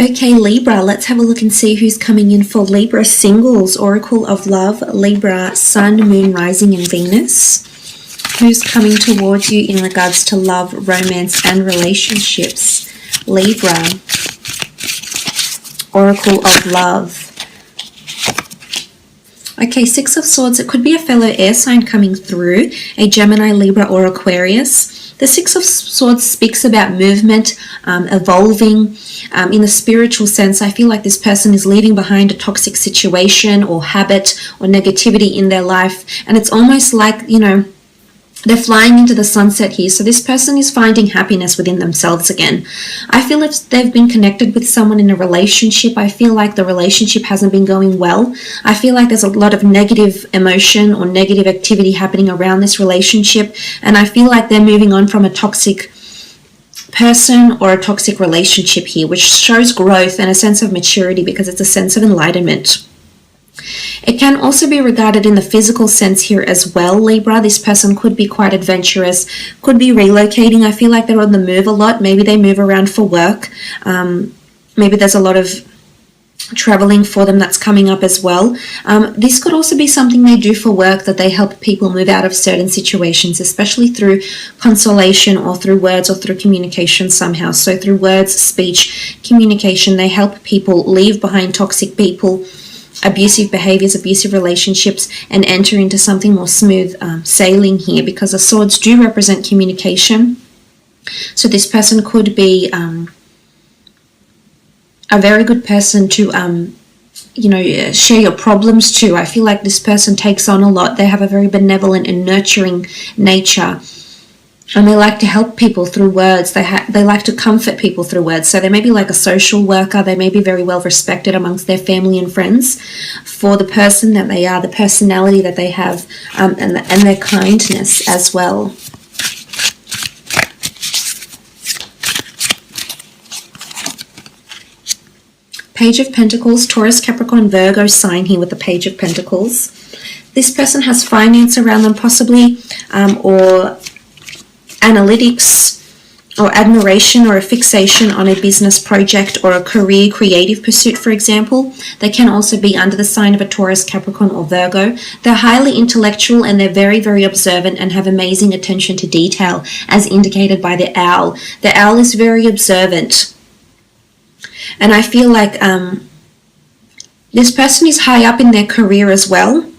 Okay, Libra, let's have a look and see who's coming in for Libra singles. Oracle of Love, Libra, Sun, Moon, Rising, and Venus. Who's coming towards you in regards to love, romance, and relationships? Libra, Oracle of Love. Okay, Six of Swords. It could be a fellow air sign coming through, a Gemini, Libra, or Aquarius. The Six of Swords speaks about movement, evolving. In a spiritual sense, I feel like this person is leaving behind a toxic situation or habit or negativity in their life. And it's almost like, you know, they're flying into the sunset here. So this person is finding happiness within themselves again. I feel if they've been connected with someone in a relationship, I feel like the relationship hasn't been going well. I feel like there's a lot of negative emotion or negative activity happening around this relationship. And I feel like they're moving on from a toxic person or a toxic relationship here, which shows growth and a sense of maturity because it's a sense of enlightenment. It can also be regarded in the physical sense here as well, Libra. This person could be quite adventurous, could be relocating. I feel like they're on the move a lot. Maybe they move around for work. Maybe there's a lot of traveling for them that's coming up as well. This could also be something they do for work, that they help people move out of certain situations, especially through consolation or through words or through communication somehow. So through words, speech, communication, they help people leave behind toxic people, abusive behaviors, abusive relationships, and enter into something more smooth sailing here, because the swords do represent communication. So this person could be a very good person to share your problems to. I feel like this person takes on a lot. They have a very benevolent and nurturing nature, and they like to help people through words. They like to comfort people through words. So they may be like a social worker. They may be very well respected amongst their family and friends for the person that they are, the personality that they have, and their kindness as well. Page of Pentacles, Taurus, Capricorn, Virgo sign here with the Page of Pentacles. This person has finance around them possibly, or analytics, or admiration, or a fixation on a business project or a career, creative pursuit, for example. They can also be under the sign of a Taurus, Capricorn, or Virgo. They're highly intellectual and they're very, very observant and have amazing attention to detail, as indicated by the owl. The owl is very observant. And I feel like this person is high up in their career as well.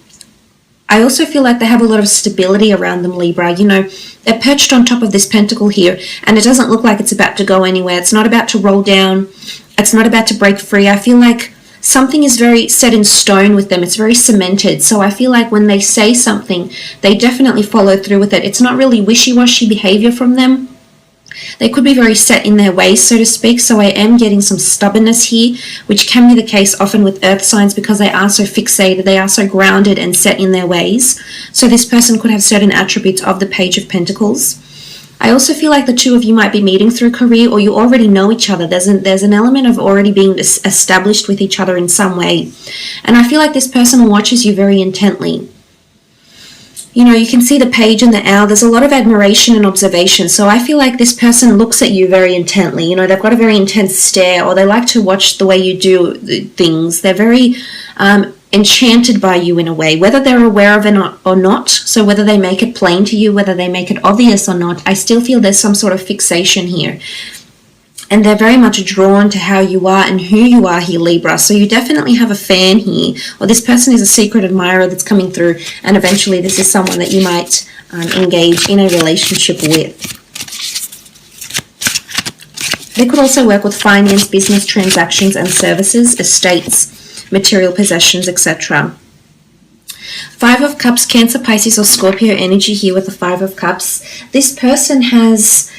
I also feel like they have a lot of stability around them, Libra. You know, they're perched on top of this pentacle here, and it doesn't look like it's about to go anywhere. It's not about to roll down. It's not about to break free. I feel like something is very set in stone with them. It's very cemented. So I feel like when they say something, they definitely follow through with it. It's not really wishy-washy behavior from them. They could be very set in their ways, so to speak. So I am getting some stubbornness here, which can be the case often with earth signs because they are so fixated, they are so grounded and set in their ways. So this person could have certain attributes of the Page of Pentacles. I also feel like the two of you might be meeting through career, or you already know each other. There's an element of already being established with each other in some way. And I feel like this person watches you very intently. You know, you can see the page and the owl. There's a lot of admiration and observation. So I feel like this person looks at you very intently. You know, they've got a very intense stare, or they like to watch the way you do things. They're very enchanted by you in a way, whether they're aware of it or not. So whether they make it plain to you, whether they make it obvious or not, I still feel there's some sort of fixation here. And they're very much drawn to how you are and who you are here, Libra. So you definitely have a fan here, or this person is a secret admirer that's coming through, and eventually this is someone that you might engage in a relationship with. They could also work with finance, business transactions and services, estates, material possessions, etc. Five of Cups, Cancer, Pisces or Scorpio energy here with the Five of Cups. This person has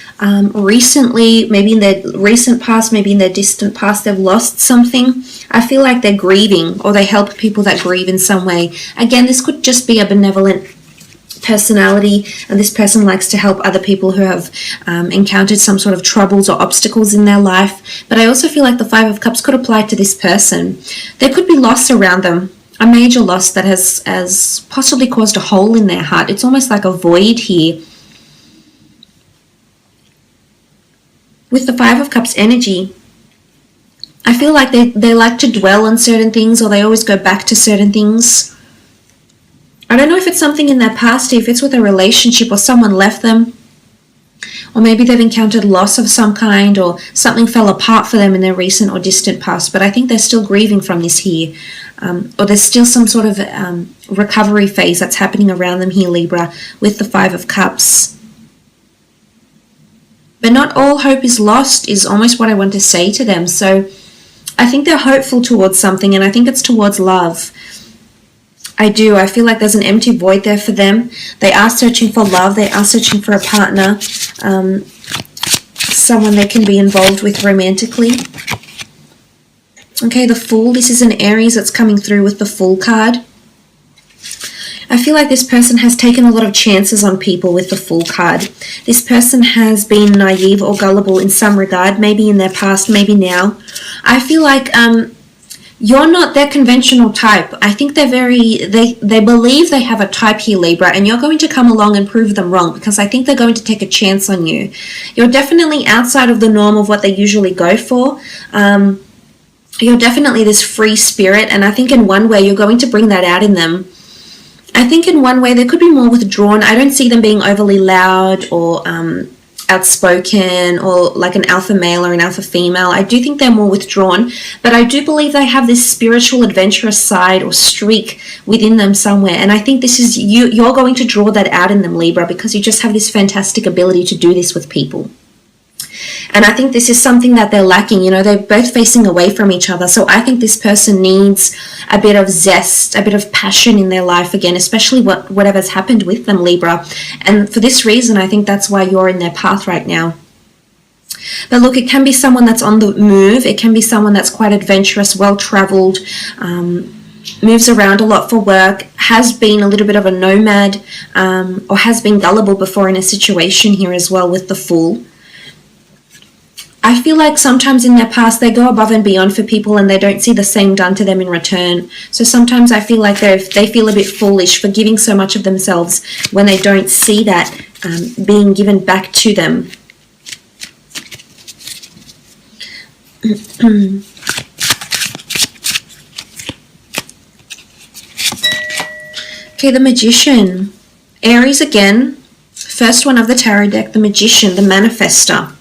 recently, maybe in their recent past, maybe in their distant past, they've lost something. I feel like they're grieving, or they help people that grieve in some way. Again, this could just be a benevolent personality, and this person likes to help other people who have encountered some sort of troubles or obstacles in their life. But I also feel like the Five of Cups could apply to this person. There could be loss around them, a major loss that has possibly caused a hole in their heart. It's almost like a void here. With the Five of Cups energy, I feel like they like to dwell on certain things, or they always go back to certain things. I don't know if it's something in their past, if it's with a relationship or someone left them, or maybe they've encountered loss of some kind, or something fell apart for them in their recent or distant past, but I think they're still grieving from this here, or there's still some sort of recovery phase that's happening around them here, Libra, with the Five of Cups. But not all hope is lost is almost what I want to say to them. So I think they're hopeful towards something, and I think it's towards love. I do. I feel like there's an empty void there for them. They are searching for love. They are searching for a partner, someone they can be involved with romantically. Okay, the Fool. This is an Aries that's coming through with the Fool card. I feel like this person has taken a lot of chances on people with the Fool card. This person has been naive or gullible in some regard, maybe in their past, maybe now. I feel like you're not their conventional type. I think they're they believe they have a type here, Libra, and you're going to come along and prove them wrong, because I think they're going to take a chance on you. You're definitely outside of the norm of what they usually go for. You're definitely this free spirit, and I think in one way you're going to bring that out in them. I think in one way they could be more withdrawn. I don't see them being overly loud or outspoken, or like an alpha male or an alpha female. I do think they're more withdrawn, but I do believe they have this spiritual adventurous side or streak within them somewhere, and I think this is you're going to draw that out in them, Libra, because you just have this fantastic ability to do this with people. And I think this is something that they're lacking. You know, they're both facing away from each other. So I think this person needs a bit of zest, a bit of passion in their life again, especially whatever's happened with them, Libra. And for this reason, I think that's why you're in their path right now. But look, it can be someone that's on the move. It can be someone that's quite adventurous, well-traveled, moves around a lot for work, has been a little bit of a nomad, or has been gullible before in a situation here as well with the Fool. I feel like sometimes in their past they go above and beyond for people and they don't see the same done to them in return. So sometimes I feel like they feel a bit foolish for giving so much of themselves when they don't see that being given back to them. Okay, the Magician. Aries again. First one of the tarot deck, the Magician, the manifester.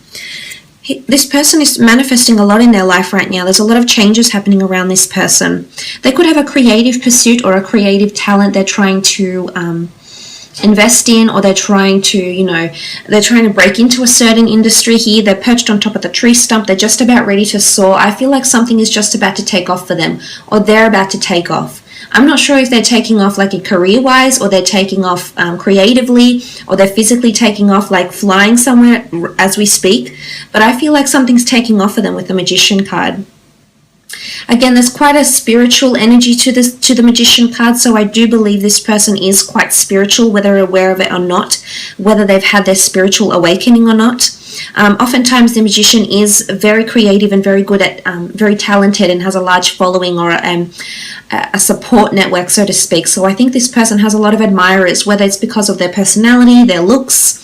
This person is manifesting a lot in their life right now. There's a lot of changes happening around this person. They could have a creative pursuit or a creative talent they're trying to invest in, or they're trying to, they're trying to break into a certain industry here. They're perched on top of the tree stump. They're just about ready to soar. I feel like something is just about to take off for them, or they're about to take off. I'm not sure if they're taking off like career-wise, or they're taking off creatively, or they're physically taking off like flying somewhere as we speak. But I feel like something's taking off for them with the Magician card. Again, there's quite a spiritual energy to the Magician card, so I do believe this person is quite spiritual, whether aware of it or not, whether they've had their spiritual awakening or not. Oftentimes the Magician is very creative and very good at, very talented, and has a large following or a support network, so to speak. So I think this person has a lot of admirers, whether it's because of their personality, their looks.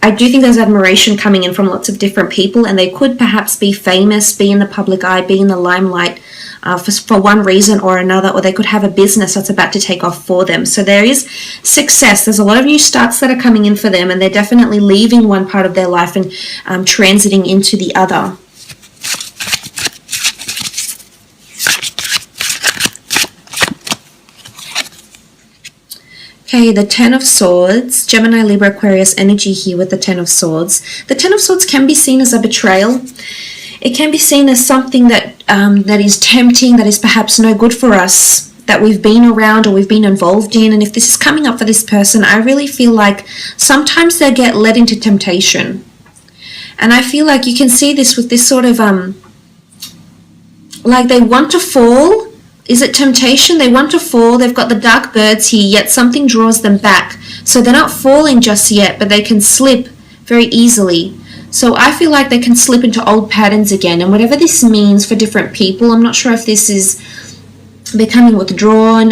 I do think there's admiration coming in from lots of different people, and they could perhaps be famous, be in the public eye, be in the limelight for one reason or another, or they could have a business that's about to take off for them. So there is success. There's a lot of new starts that are coming in for them, and they're definitely leaving one part of their life and transiting into the other. Okay, the Ten of Swords, Gemini, Libra, Aquarius energy here with the Ten of Swords. The Ten of Swords can be seen as a betrayal. It can be seen as something that that is tempting, that is perhaps no good for us, that we've been around or we've been involved in. And if this is coming up for this person, I really feel like sometimes they get led into temptation. And I feel like you can see this with this sort of, like they want to fall. Is it temptation? They want to fall. They've got the dark birds here, yet something draws them back. So they're not falling just yet, but they can slip very easily. So I feel like they can slip into old patterns again. And whatever this means for different people, I'm not sure if this is becoming withdrawn,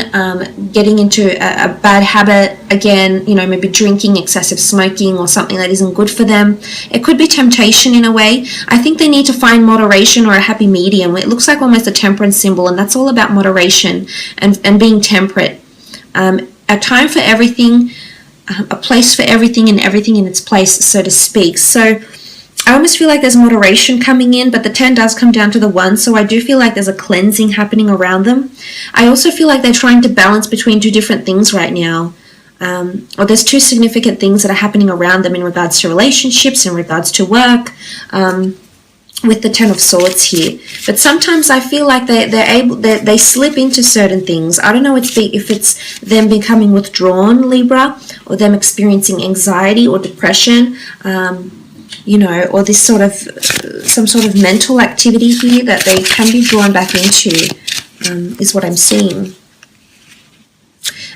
getting into a bad habit again, you know, maybe drinking, excessive smoking, or something that isn't good for them. It could be temptation in a way. I think they need to find moderation or a happy medium. It looks like almost a temperance symbol, and that's all about moderation and being temperate. A time for everything, a place for everything, and everything in its place, so to speak. So I almost feel like there's moderation coming in, but the 10 does come down to the 1, so I do feel like there's a cleansing happening around them. I also feel like they're trying to balance between two different things right now, or there's two significant things that are happening around them in regards to relationships, in regards to work, with the 10 of Swords here. But sometimes I feel like they slip into certain things. I don't know if it's them becoming withdrawn, Libra, or them experiencing anxiety or depression, you know, or this sort of some sort of mental activity here that they can be drawn back into, is what I'm seeing.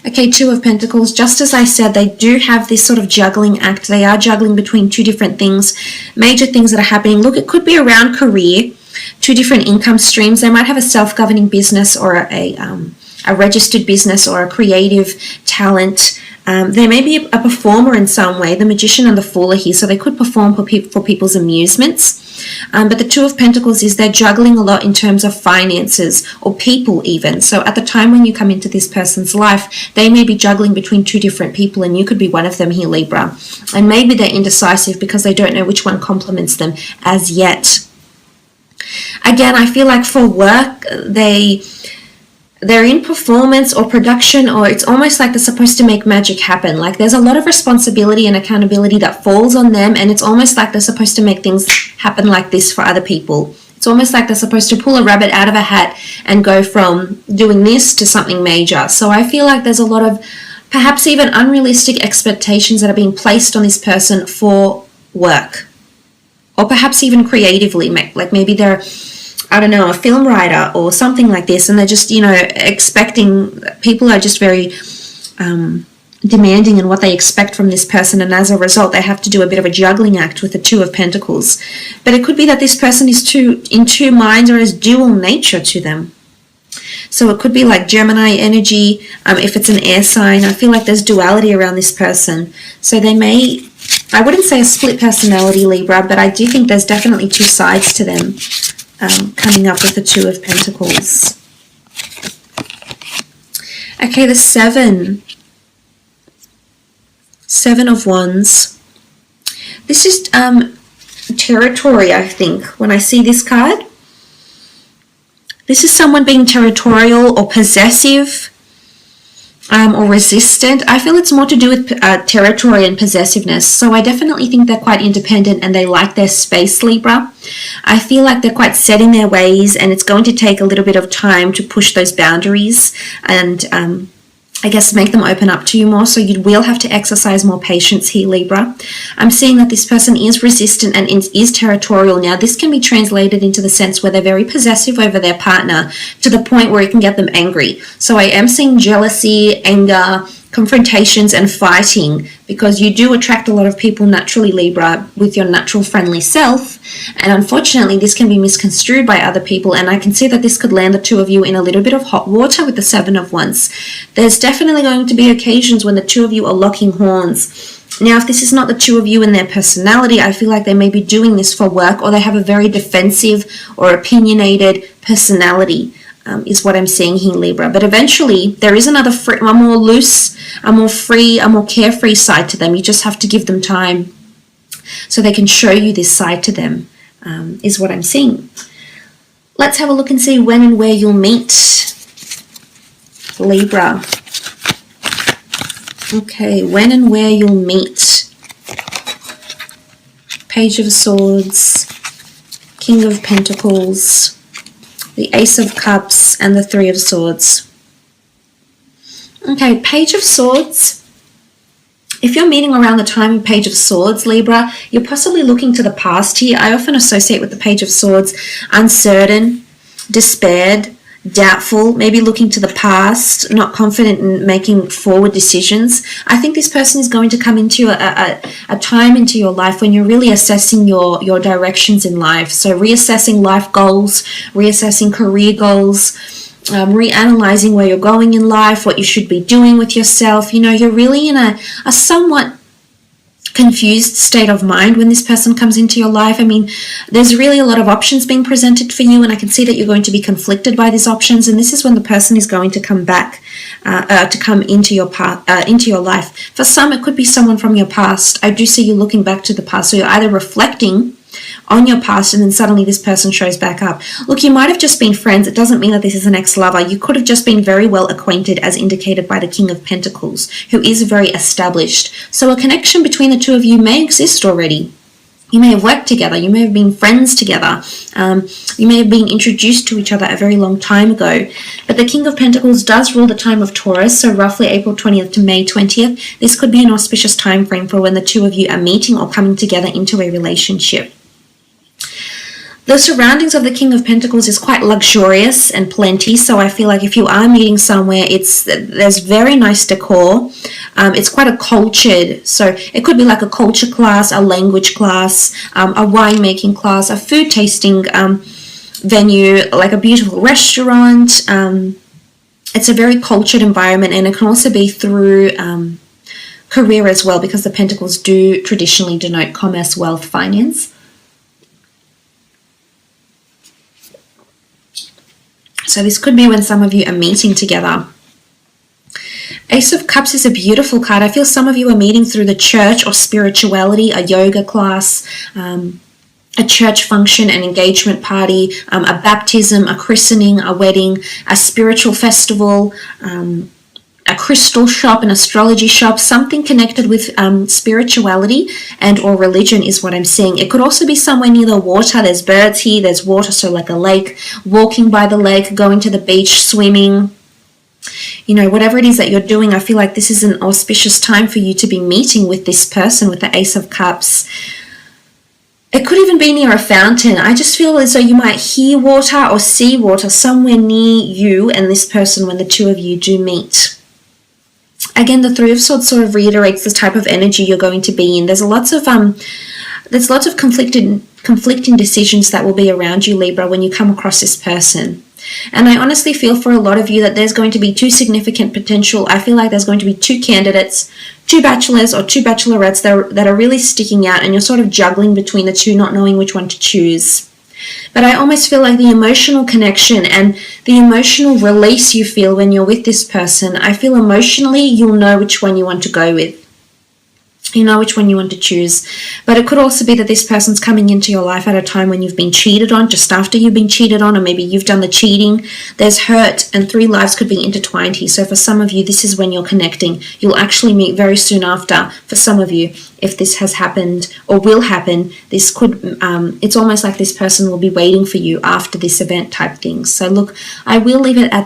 Okay, 2 of Pentacles. Just as I said, they do have this sort of juggling act. They are juggling between two different things, major things that are happening. Look, it could be around career, two different income streams. They might have a self-governing business or a registered business or a creative talent. They may be a performer in some way. The Magician and the Fool are here, so they could perform for people's amusements. But the 2 of Pentacles is they're juggling a lot in terms of finances or people even. So at the time when you come into this person's life, they may be juggling between two different people, and you could be one of them here, Libra. And maybe they're indecisive because they don't know which one complements them as yet. Again, I feel like for work, they're in performance or production, or it's almost like they're supposed to make magic happen. Like there's a lot of responsibility and accountability that falls on them, and it's almost like they're supposed to make things happen like this for other people. It's almost like they're supposed to pull a rabbit out of a hat and go from doing this to something major. So I feel like there's a lot of perhaps even unrealistic expectations that are being placed on this person for work, or perhaps even creatively. Like maybe they're, I don't know, a film writer or something like this, and they're just, you know, expecting, people are just very demanding in what they expect from this person, and as a result they have to do a bit of a juggling act with the 2 of Pentacles. But it could be that this person is in two minds, or has dual nature to them. So it could be like Gemini energy, if it's an air sign. I feel like there's duality around this person. So they may, I wouldn't say a split personality, Libra, but I do think there's definitely two sides to them. Coming up with the 2 of Pentacles. Okay, the 7 of Wands. This is territory, I think, when I see this card. This is someone being territorial or possessive, or resistant. I feel it's more to do with territory and possessiveness. So I definitely think they're quite independent and they like their space, Libra. I feel like they're quite set in their ways, and it's going to take a little bit of time to push those boundaries and I guess make them open up to you more. So you will have to exercise more patience here, Libra. I'm seeing that this person is resistant and is territorial. Now, this can be translated into the sense where they're very possessive over their partner to the point where it can get them angry. So I am seeing jealousy, anger, confrontations, and fighting, because you do attract a lot of people naturally, Libra, with your natural friendly self, and unfortunately this can be misconstrued by other people, and I can see that this could land the 2 of you in a little bit of hot water with the 7 of Wands. There's definitely going to be occasions when the 2 of you are locking horns. Now, if this is not the 2 of you in their personality, I feel like they may be doing this for work, or they have a very defensive or opinionated personality. Is what I'm seeing here, Libra. But eventually there is another a more loose, a more free, a more carefree side to them. You just have to give them time so they can show you this side to them, is what I'm seeing. Let's have a look and see when and where you'll meet, Libra. Okay, when and where you'll meet. Page of Swords, King of Pentacles, the Ace of Cups, and the 3 of Swords. Okay, Page of Swords. If you're meeting around the time of Page of Swords, Libra, you're possibly looking to the past here. I often associate with the Page of Swords uncertain, despaired, doubtful, maybe looking to the past, not confident in making forward decisions. I think this person is going to come into a time into your life when you're really assessing your directions in life. So reassessing life goals, reassessing career goals, reanalyzing where you're going in life, what you should be doing with yourself. You know, you're really in a somewhat confused state of mind when this person comes into your life. I mean, there's really a lot of options being presented for you, and I can see that you're going to be conflicted by these options, and this is when the person is going to come back to come into your life. For some, it could be someone from your past. I do see you looking back to the past, so you're either reflecting on your past and then suddenly this person shows back up. Look, you might have just been friends. It doesn't mean that this is an ex-lover. You could have just been very well acquainted, as indicated by the King of Pentacles, who is very established. So a connection between the two of you may exist already. You may have worked together. You may have been friends together. You may have been introduced to each other a very long time ago. But the King of Pentacles does rule the time of Taurus, so roughly April 20th to May 20th. This could be an auspicious time frame for when the two of you are meeting or coming together into a relationship. The surroundings of the King of Pentacles is quite luxurious and plenty, so I feel like if you are meeting somewhere, there's very nice decor. It's quite a cultured, so it could be like a culture class, a language class, a winemaking class, a food tasting venue, like a beautiful restaurant. It's a very cultured environment, and it can also be through career as well, because the Pentacles do traditionally denote commerce, wealth, finance. So this could be when some of you are meeting together. Ace of Cups is a beautiful card. I feel some of you are meeting through the church or spirituality, a yoga class, a church function, an engagement party, a baptism, a christening, a wedding, a spiritual festival, a crystal shop, an astrology shop, something connected with spirituality and or religion is what I'm seeing. It could also be somewhere near the water. There's birds here, there's water, so like a lake, walking by the lake, going to the beach, swimming. You know, whatever it is that you're doing, I feel like this is an auspicious time for you to be meeting with this person with the Ace of Cups. It could even be near a fountain. I just feel as though you might hear water or see water somewhere near you and this person when the two of you do meet. Again, the Three of Swords sort of reiterates the type of energy you're going to be in. There's lots of conflicting decisions that will be around you, Libra, when you come across this person. And I honestly feel for a lot of you that there's going to be two significant potential. I feel like there's going to be two candidates, two bachelors or two bachelorettes that are really sticking out, and you're sort of juggling between the two, not knowing which one to choose. But I almost feel like the emotional connection and the emotional release you feel when you're with this person, I feel emotionally you'll know which one you want to go with. You know which one you want to choose. But it could also be that this person's coming into your life at a time when you've been cheated on, just after you've been cheated on, or maybe you've done the cheating. There's hurt, and three lives could be intertwined here. So for some of you, this is when you're connecting. You'll actually meet very soon after. For some of you, if this has happened or will happen, this could, it's almost like this person will be waiting for you after this event type thing. So look, I will leave it at